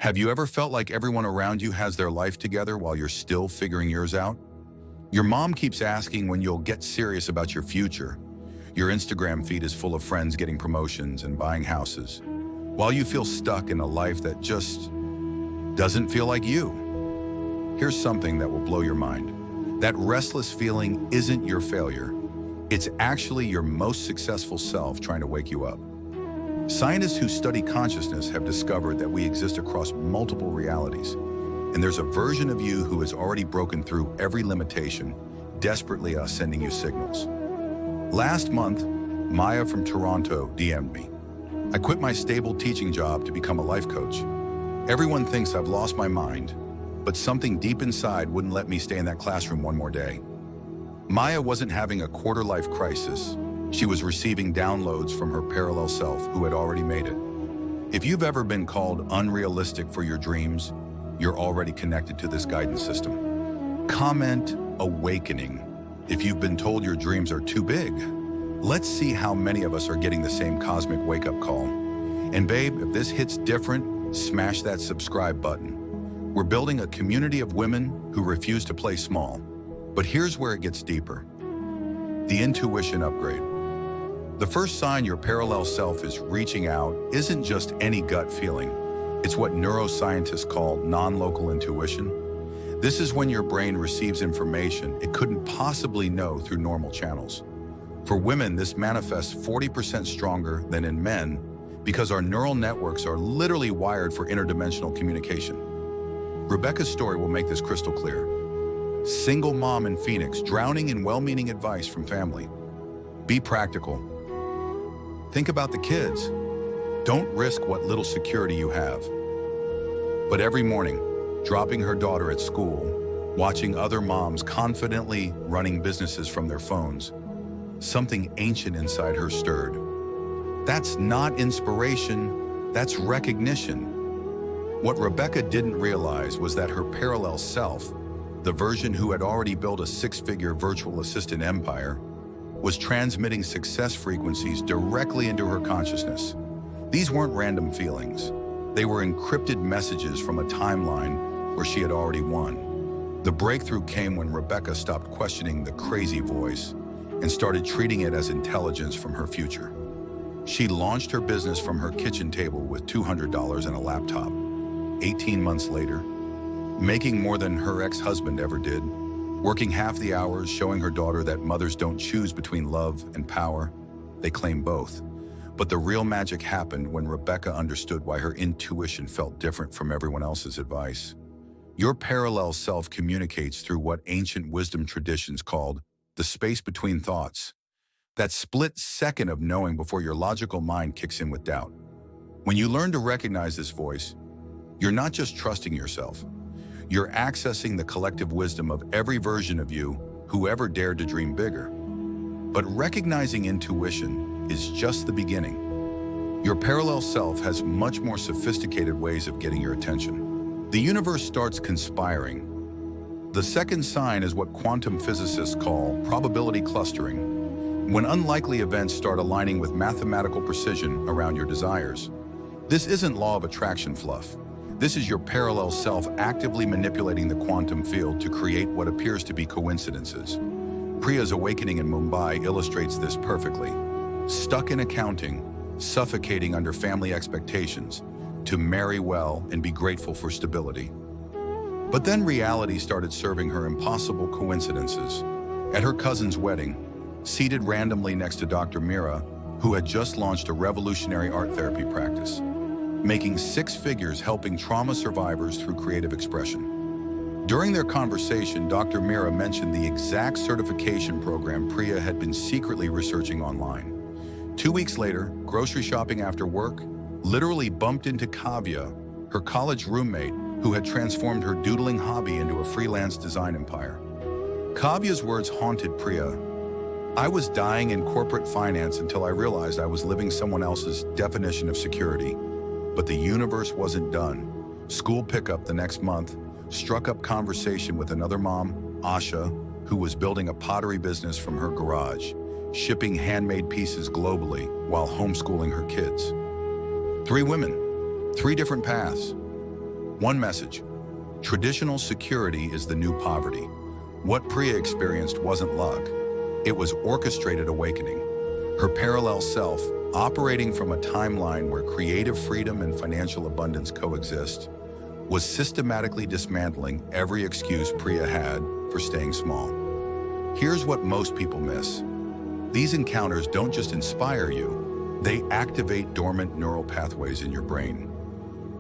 Have you ever felt like everyone around you has their life together while you're still figuring yours out? Your mom keeps asking when you'll get serious about your future. Your Instagram feed is full of friends getting promotions and buying houses, while you feel stuck in a life that just doesn't feel like you. Here's something that will blow your mind. That restless feeling isn't your failure. It's actually your most successful self trying to wake you up. Scientists who study consciousness have discovered that we exist across multiple realities, and there's a version of you who has already broken through every limitation, desperately sending you signals. Last month, Maya from Toronto DM'd me. I quit my stable teaching job to become a life coach. Everyone thinks I've lost my mind, but something deep inside wouldn't let me stay in that classroom one more day. Maya wasn't having a quarter-life crisis. She was receiving downloads from her parallel self who had already made it. If you've ever been called unrealistic for your dreams, you're already connected to this guidance system. Comment awakening if you've been told your dreams are too big. Let's see how many of us are getting the same cosmic wake-up call. And babe, if this hits different, smash that subscribe button. We're building a community of women who refuse to play small. But here's where it gets deeper. The intuition upgrade. The first sign your parallel self is reaching out isn't just any gut feeling. It's what neuroscientists call non-local intuition. This is when your brain receives information it couldn't possibly know through normal channels. For women, this manifests 40% stronger than in men because our neural networks are literally wired for interdimensional communication. Rebecca's story will make this crystal clear. Single mom in Phoenix, drowning in well-meaning advice from family. Be practical. Think about the kids. Don't risk what little security you have. But every morning, dropping her daughter at school, watching other moms confidently running businesses from their phones, something ancient inside her stirred. That's not inspiration, that's recognition. What Rebecca didn't realize was that her parallel self, the version who had already built a six-figure virtual assistant empire, was transmitting success frequencies directly into her consciousness. These weren't random feelings. They were encrypted messages from a timeline where she had already won. The breakthrough came when Rebecca stopped questioning the crazy voice and started treating it as intelligence from her future. She launched her business from her kitchen table with $200 and a laptop. 18 months later, making more than her ex-husband ever did, working half the hours, showing her daughter that mothers don't choose between love and power. They claim both. But the real magic happened when Rebecca understood why her intuition felt different from everyone else's advice. Your parallel self communicates through what ancient wisdom traditions called the space between thoughts. That split second of knowing before your logical mind kicks in with doubt. When you learn to recognize this voice, you're not just trusting yourself. You're accessing the collective wisdom of every version of you who ever dared to dream bigger. But recognizing intuition is just the beginning. Your parallel self has much more sophisticated ways of getting your attention. The universe starts conspiring. The second sign is what quantum physicists call probability clustering, when unlikely events start aligning with mathematical precision around your desires. This isn't law of attraction fluff. This is your parallel self actively manipulating the quantum field to create what appears to be coincidences. Priya's awakening in Mumbai illustrates this perfectly. Stuck in accounting, suffocating under family expectations, to marry well and be grateful for stability. But then reality started serving her impossible coincidences. At her cousin's wedding, seated randomly next to Dr. Meera, who had just launched a revolutionary art therapy practice, making six figures helping trauma survivors through creative expression. During their conversation, Dr. Meera mentioned the exact certification program Priya had been secretly researching online. 2 weeks later, grocery shopping after work, literally bumped into Kavya, her college roommate, who had transformed her doodling hobby into a freelance design empire. Kavya's words haunted Priya. I was dying in corporate finance until I realized I was living someone else's definition of security. But the universe wasn't done. School pickup the next month, struck up conversation with another mom, Asha, who was building a pottery business from her garage, shipping handmade pieces globally while homeschooling her kids. 3 women, 3 different paths. One message: traditional security is the new poverty. What Priya experienced wasn't luck. It was orchestrated awakening. Her parallel self, operating from a timeline where creative freedom and financial abundance coexist, was systematically dismantling every excuse Priya had for staying small. Here's what most people miss. These encounters don't just inspire you, they activate dormant neural pathways in your brain.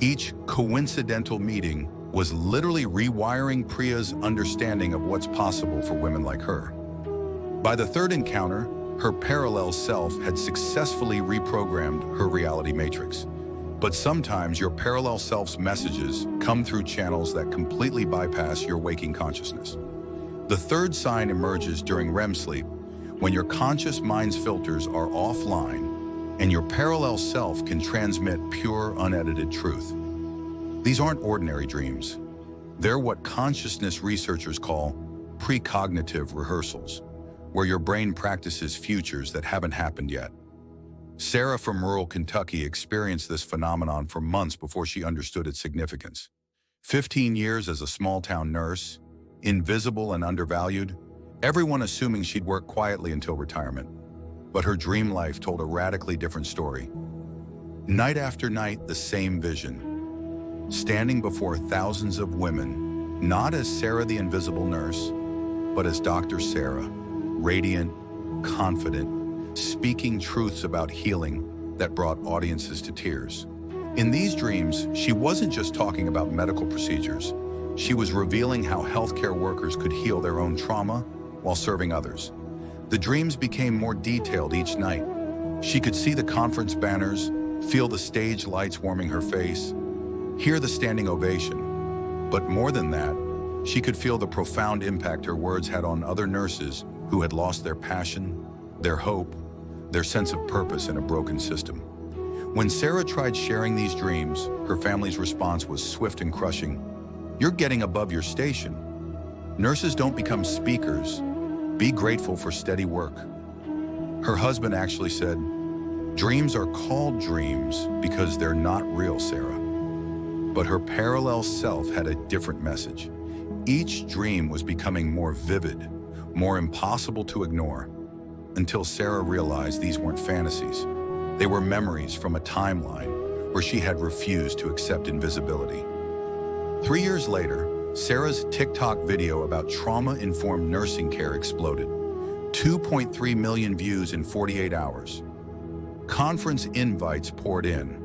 Each coincidental meeting was literally rewiring Priya's understanding of what's possible for women like her. By the third encounter, her parallel self had successfully reprogrammed her reality matrix. But sometimes your parallel self's messages come through channels that completely bypass your waking consciousness. The third sign emerges during REM sleep, when your conscious mind's filters are offline and your parallel self can transmit pure, unedited truth. These aren't ordinary dreams. They're what consciousness researchers call precognitive rehearsals, where your brain practices futures that haven't happened yet. Sarah from rural Kentucky experienced this phenomenon for months before she understood its significance. 15 years as a small-town nurse, invisible and undervalued, everyone assuming she'd work quietly until retirement. But her dream life told a radically different story. Night after night, the same vision. Standing before thousands of women, not as Sarah the invisible nurse, but as Dr. Sarah, radiant, confident, speaking truths about healing that brought audiences to tears. In these dreams, she wasn't just talking about medical procedures. She was revealing how healthcare workers could heal their own trauma while serving others. The dreams became more detailed each night. She could see the conference banners, feel the stage lights warming her face, hear the standing ovation. But more than that, she could feel the profound impact her words had on other nurses who had lost their passion, their hope, their sense of purpose in a broken system. When Sarah tried sharing these dreams, her family's response was swift and crushing. "You're getting above your station. Nurses don't become speakers. Be grateful for steady work." Her husband actually said, "Dreams are called dreams because they're not real, Sarah." But her parallel self had a different message. Each dream was becoming more vivid, more impossible to ignore, until Sarah realized these weren't fantasies. They were memories from a timeline where she had refused to accept invisibility. 3 years later, Sarah's TikTok video about trauma-informed nursing care exploded. 2.3 million views in 48 hours. Conference invites poured in.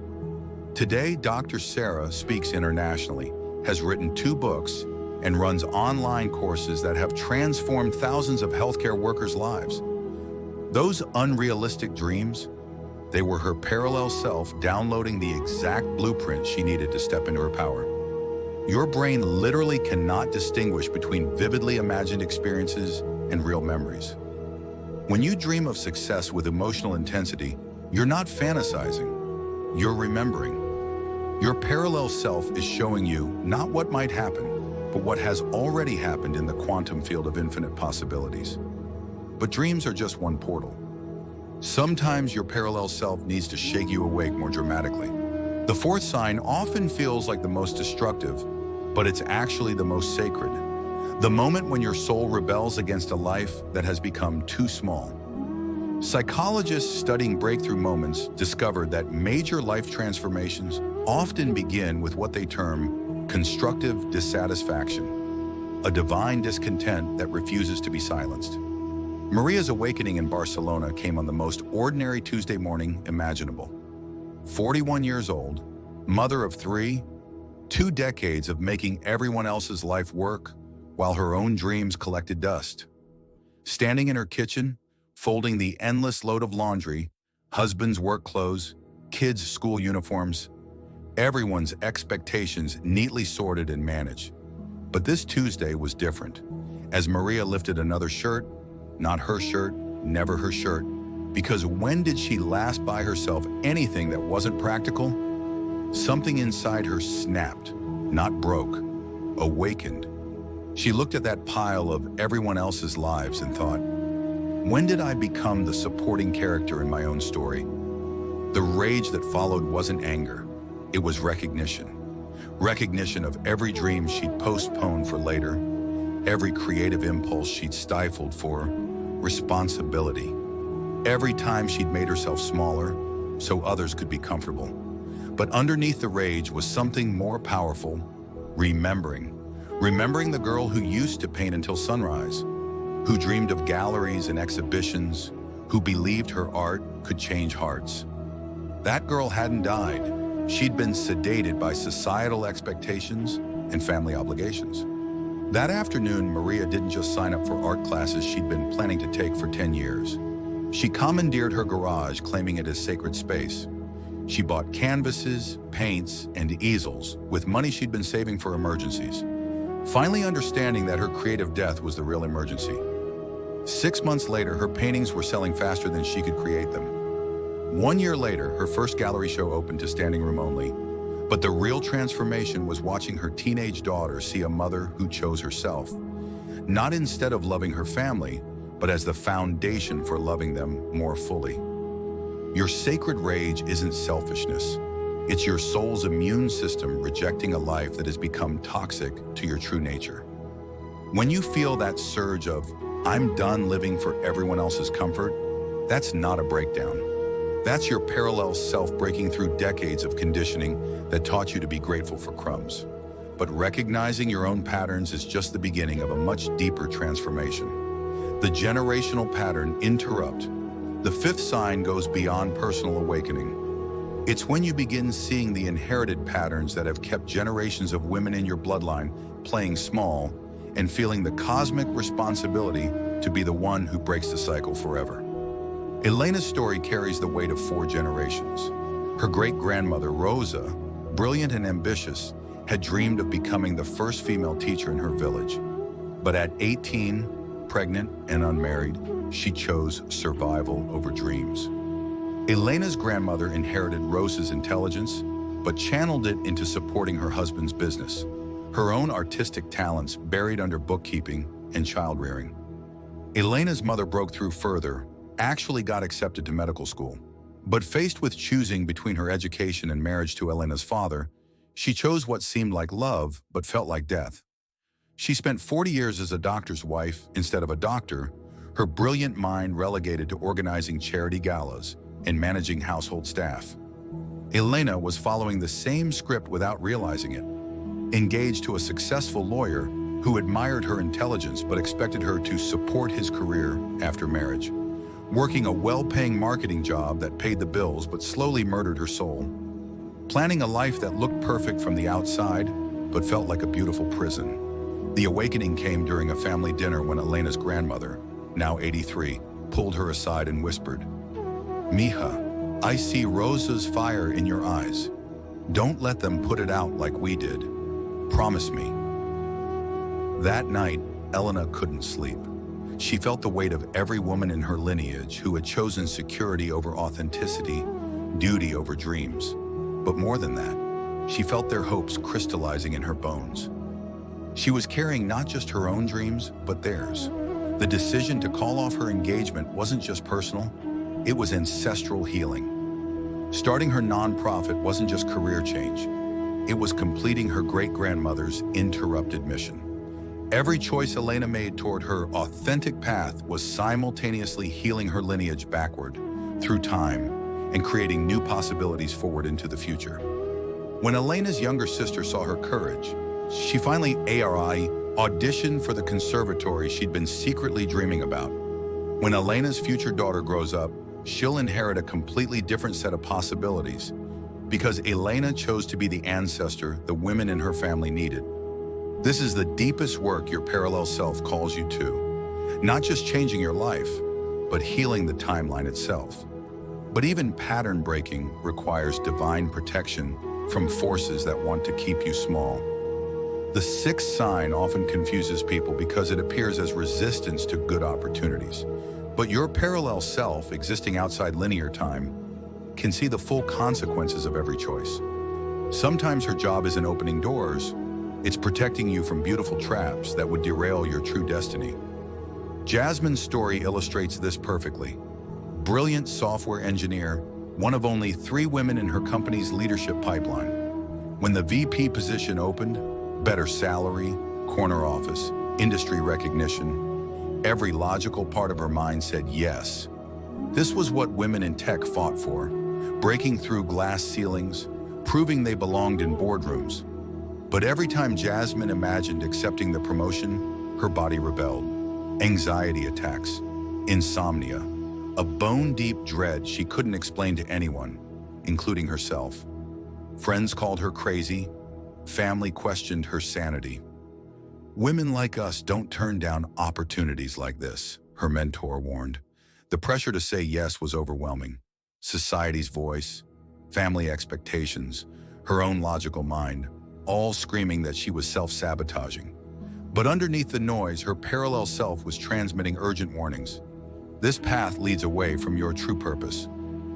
Today, Dr. Sarah speaks internationally, has written 2 books, and runs online courses that have transformed thousands of healthcare workers' lives. Those unrealistic dreams, they were her parallel self downloading the exact blueprint she needed to step into her power. Your brain literally cannot distinguish between vividly imagined experiences and real memories. When you dream of success with emotional intensity, you're not fantasizing, you're remembering. Your parallel self is showing you not what might happen, but what has already happened in the quantum field of infinite possibilities. But dreams are just one portal. Sometimes your parallel self needs to shake you awake more dramatically. The fourth sign often feels like the most destructive, but it's actually the most sacred. The moment when your soul rebels against a life that has become too small. Psychologists studying breakthrough moments discovered that major life transformations often begin with what they term constructive dissatisfaction, a divine discontent that refuses to be silenced. Maria's awakening in Barcelona came on the most ordinary Tuesday morning imaginable. 41 years old, mother of 3, 2 decades of making everyone else's life work while her own dreams collected dust. Standing in her kitchen, folding the endless load of laundry, husband's work clothes, kids' school uniforms, everyone's expectations neatly sorted and managed. But this Tuesday was different. As Maria lifted another shirt, not her shirt, never her shirt, because when did she last buy herself anything that wasn't practical? Something inside her snapped, not broke, awakened. She looked at that pile of everyone else's lives and thought, when did I become the supporting character in my own story? The rage that followed wasn't anger. It was recognition. Recognition of every dream she'd postponed for later, every creative impulse she'd stifled for responsibility. Every time she'd made herself smaller so others could be comfortable. But underneath the rage was something more powerful, remembering. Remembering the girl who used to paint until sunrise, who dreamed of galleries and exhibitions, who believed her art could change hearts. That girl hadn't died. She'd been sedated by societal expectations and family obligations. That afternoon, Maria didn't just sign up for art classes she'd been planning to take for 10 years. She commandeered her garage, claiming it as sacred space. She bought canvases, paints, and easels with money she'd been saving for emergencies, finally understanding that her creative death was the real emergency. 6 months later, her paintings were selling faster than she could create them. 1 year later, her first gallery show opened to standing room only. But the real transformation was watching her teenage daughter see a mother who chose herself, not instead of loving her family, but as the foundation for loving them more fully. Your sacred rage isn't selfishness. It's your soul's immune system rejecting a life that has become toxic to your true nature. When you feel that surge of, "I'm done living for everyone else's comfort," that's not a breakdown. That's your parallel self breaking through decades of conditioning that taught you to be grateful for crumbs. But recognizing your own patterns is just the beginning of a much deeper transformation. The generational pattern interrupt. The fifth sign goes beyond personal awakening. It's when you begin seeing the inherited patterns that have kept generations of women in your bloodline playing small and feeling the cosmic responsibility to be the one who breaks the cycle forever. Elena's story carries the weight of 4 generations. Her great-grandmother, Rosa, brilliant and ambitious, had dreamed of becoming the first female teacher in her village. But at 18, pregnant and unmarried, she chose survival over dreams. Elena's grandmother inherited Rosa's intelligence, but channeled it into supporting her husband's business, her own artistic talents buried under bookkeeping and child-rearing. Elena's mother broke through further, actually got accepted to medical school. But faced with choosing between her education and marriage to Elena's father, she chose what seemed like love but felt like death. She spent 40 years as a doctor's wife instead of a doctor, her brilliant mind relegated to organizing charity galas and managing household staff. Elena was following the same script without realizing it. Engaged to a successful lawyer who admired her intelligence but expected her to support his career after marriage. Working a well-paying marketing job that paid the bills but slowly murdered her soul. Planning a life that looked perfect from the outside but felt like a beautiful prison. The awakening came during a family dinner when Elena's grandmother, now 83, pulled her aside and whispered, "Mija, I see Rosa's fire in your eyes. Don't let them put it out like we did. Promise me." That night, Elena couldn't sleep. She felt the weight of every woman in her lineage who had chosen security over authenticity, duty over dreams. But more than that, she felt their hopes crystallizing in her bones. She was carrying not just her own dreams, but theirs. The decision to call off her engagement wasn't just personal, it was ancestral healing. Starting her nonprofit wasn't just career change, it was completing her great-grandmother's interrupted mission. Every choice Elena made toward her authentic path was simultaneously healing her lineage backward, through time, and creating new possibilities forward into the future. When Elena's younger sister saw her courage, she finally auditioned for the conservatory she'd been secretly dreaming about. When Elena's future daughter grows up, she'll inherit a completely different set of possibilities, because Elena chose to be the ancestor the women in her family needed. This is the deepest work your parallel self calls you to. Not just changing your life, but healing the timeline itself. But even pattern breaking requires divine protection from forces that want to keep you small. The sixth sign often confuses people because it appears as resistance to good opportunities. But your parallel self, existing outside linear time, can see the full consequences of every choice. Sometimes her job isn't opening doors, it's protecting you from beautiful traps that would derail your true destiny. Jasmine's story illustrates this perfectly. Brilliant software engineer, one of only 3 women in her company's leadership pipeline. When the VP position opened, better salary, corner office, industry recognition, every logical part of her mind said yes. This was what women in tech fought for, breaking through glass ceilings, proving they belonged in boardrooms. But every time Jasmine imagined accepting the promotion, her body rebelled. Anxiety attacks, insomnia, a bone-deep dread she couldn't explain to anyone, including herself. Friends called her crazy, family questioned her sanity. Women like us don't turn down opportunities like this, her mentor warned. The pressure to say yes was overwhelming. Society's voice, family expectations, her own logical mind, all screaming that she was self-sabotaging. But underneath the noise, her parallel self was transmitting urgent warnings. This path leads away from your true purpose.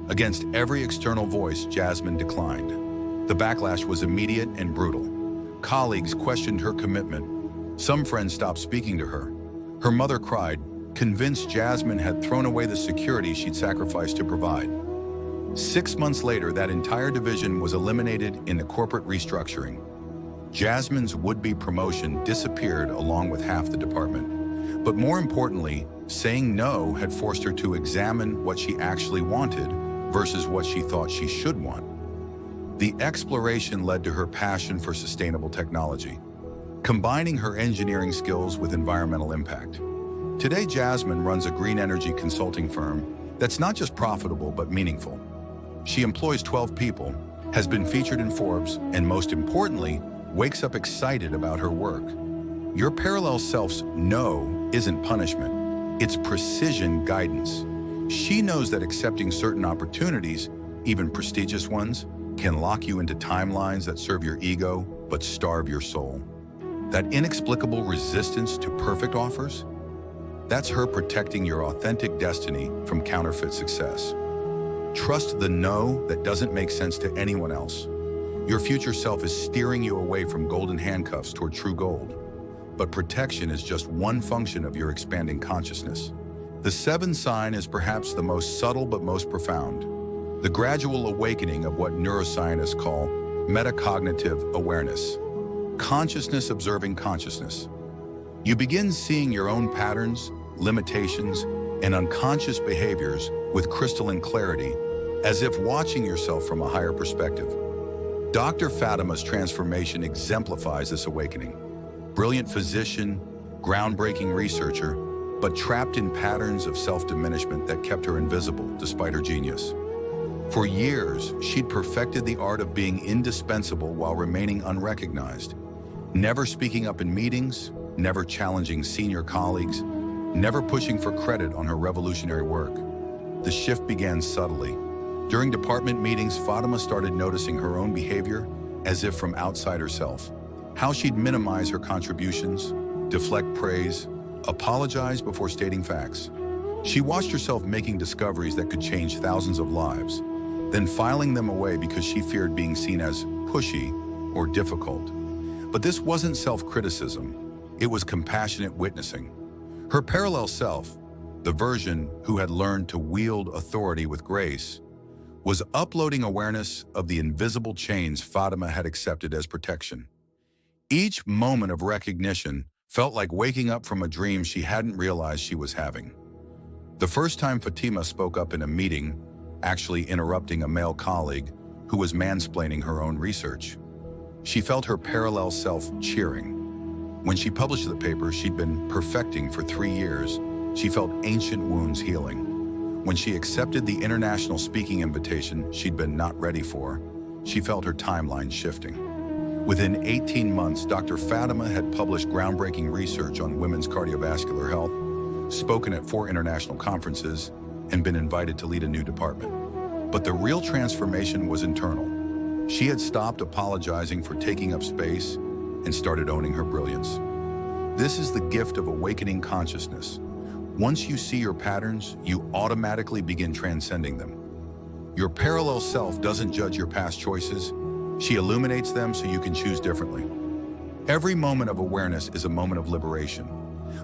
Against every external voice, Jasmine declined. The backlash was immediate and brutal. Colleagues questioned her commitment. Some friends stopped speaking to her. Her mother cried, convinced Jasmine had thrown away the security she'd sacrificed to provide. 6 months later, that entire division was eliminated in the corporate restructuring. Jasmine's would-be promotion disappeared along with half the department. But more importantly, saying no had forced her to examine what she actually wanted versus what she thought she should want. The exploration led to her passion for sustainable technology, combining her engineering skills with environmental impact. Today, Jasmine runs a green energy consulting firm that's not just profitable but meaningful. She employs 12 people, has been featured in Forbes, and most importantly, wakes up excited about her work. Your parallel self's no isn't punishment, it's precision guidance. She knows that accepting certain opportunities, even prestigious ones, can lock you into timelines that serve your ego but starve your soul. That inexplicable resistance to perfect offers? That's her protecting your authentic destiny from counterfeit success. Trust the no that doesn't make sense to anyone else. Your future self is steering you away from golden handcuffs toward true gold. But protection is just one function of your expanding consciousness. The seventh sign is perhaps the most subtle but most profound. The gradual awakening of what neuroscientists call metacognitive awareness. Consciousness observing consciousness. You begin seeing your own patterns, limitations, and unconscious behaviors with crystalline clarity, as if watching yourself from a higher perspective. Dr. Fatima's transformation exemplifies this awakening. Brilliant physician, groundbreaking researcher, but trapped in patterns of self-diminishment that kept her invisible despite her genius. For years, she'd perfected the art of being indispensable while remaining unrecognized, never speaking up in meetings, never challenging senior colleagues, never pushing for credit on her revolutionary work. The shift began subtly. During department meetings, Fatima started noticing her own behavior as if from outside herself. How she'd minimize her contributions, deflect praise, apologize before stating facts. She watched herself making discoveries that could change thousands of lives, then filing them away because she feared being seen as pushy or difficult. But this wasn't self-criticism, it was compassionate witnessing. Her parallel self, the version who had learned to wield authority with grace, was uploading awareness of the invisible chains Fatima had accepted as protection. Each moment of recognition felt like waking up from a dream she hadn't realized she was having. The first time Fatima spoke up in a meeting, actually interrupting a male colleague who was mansplaining her own research, she felt her parallel self cheering. When she published the paper she'd been perfecting for 3 years, she felt ancient wounds healing. When she accepted the international speaking invitation she'd been not ready for, she felt her timeline shifting. Within 18 months, Dr. Fatima had published groundbreaking research on women's cardiovascular health, spoken at 4 international conferences, and been invited to lead a new department. But the real transformation was internal. She had stopped apologizing for taking up space and started owning her brilliance. This is the gift of awakening consciousness. Once you see your patterns, you automatically begin transcending them. Your parallel self doesn't judge your past choices. She illuminates them so you can choose differently. Every moment of awareness is a moment of liberation,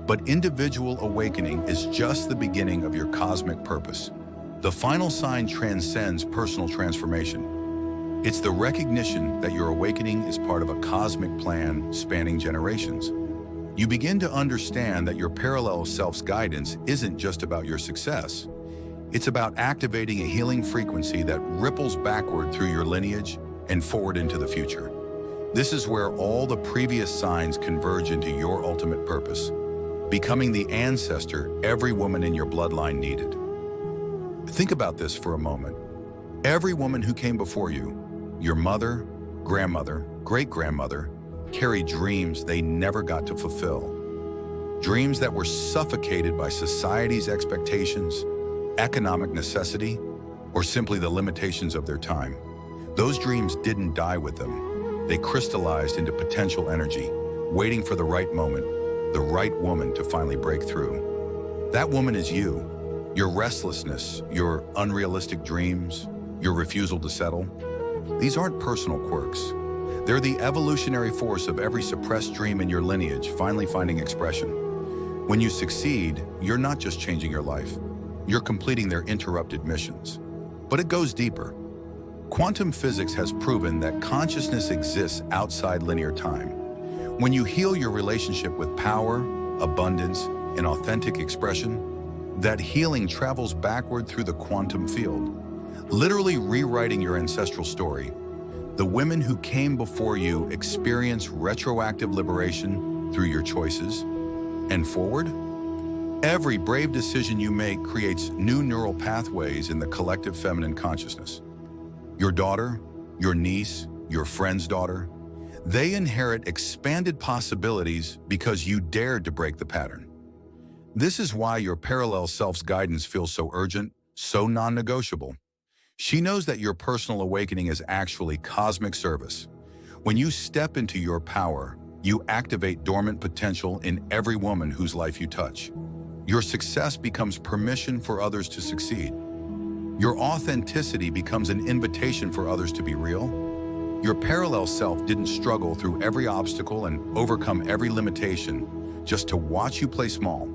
but individual awakening is just the beginning of your cosmic purpose. The final sign transcends personal transformation. It's the recognition that your awakening is part of a cosmic plan spanning generations. You begin to understand that your parallel self's guidance isn't just about your success. It's about activating a healing frequency that ripples backward through your lineage and forward into the future. This is where all the previous signs converge into your ultimate purpose, becoming the ancestor every woman in your bloodline needed. Think about this for a moment. Every woman who came before you, your mother, grandmother, great-grandmother, carried dreams they never got to fulfill. Dreams that were suffocated by society's expectations, economic necessity, or simply the limitations of their time. Those dreams didn't die with them. They crystallized into potential energy, waiting for the right moment, the right woman to finally break through. That woman is you. Your restlessness, your unrealistic dreams, your refusal to settle. These aren't personal quirks. They're the evolutionary force of every suppressed dream in your lineage finally finding expression. When you succeed, you're not just changing your life. You're completing their interrupted missions. But it goes deeper. Quantum physics has proven that consciousness exists outside linear time. When you heal your relationship with power, abundance, and authentic expression, that healing travels backward through the quantum field, literally rewriting your ancestral story. The women who came before you experience retroactive liberation through your choices. And forward, every brave decision you make creates new neural pathways in the collective feminine consciousness. Your daughter, your niece, your friend's daughter, they inherit expanded possibilities because you dared to break the pattern. This is why your parallel self's guidance feels so urgent, so non-negotiable. She knows that your personal awakening is actually cosmic service. When you step into your power, you activate dormant potential in every woman whose life you touch. Your success becomes permission for others to succeed. Your authenticity becomes an invitation for others to be real. Your parallel self didn't struggle through every obstacle and overcome every limitation just to watch you play small.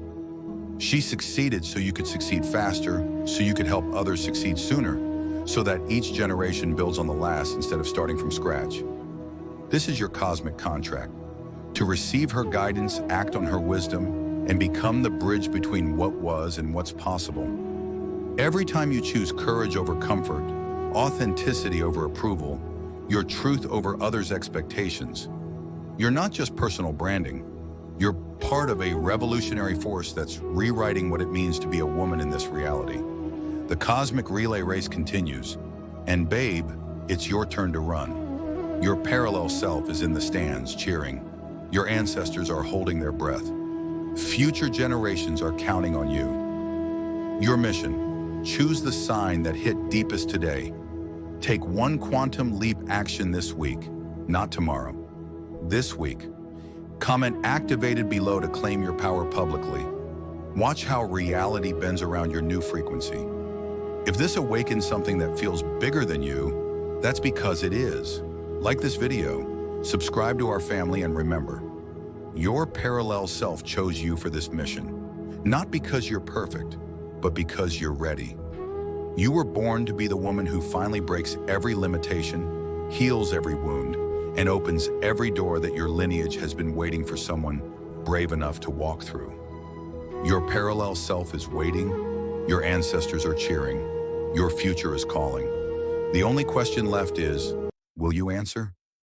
She succeeded so you could succeed faster, so you could help others succeed sooner, so that each generation builds on the last instead of starting from scratch. This is your cosmic contract. To receive her guidance, act on her wisdom, and become the bridge between what was and what's possible. Every time you choose courage over comfort, authenticity over approval, your truth over others' expectations, you're not just personal branding. You're part of a revolutionary force that's rewriting what it means to be a woman in this reality. The cosmic relay race continues, and babe, it's your turn to run. Your parallel self is in the stands cheering. Your ancestors are holding their breath. Future generations are counting on you. Your mission: choose the sign that hit deepest today. Take one quantum leap action this week, not tomorrow. This week. Comment activated below to claim your power publicly. Watch how reality bends around your new frequency. If this awakens something that feels bigger than you, that's because it is. Like this video, subscribe to our family, and remember, your parallel self chose you for this mission, not because you're perfect, but because you're ready. You were born to be the woman who finally breaks every limitation, heals every wound, and opens every door that your lineage has been waiting for someone brave enough to walk through. Your parallel self is waiting. Your ancestors are cheering. Your future is calling. The only question left is, will you answer?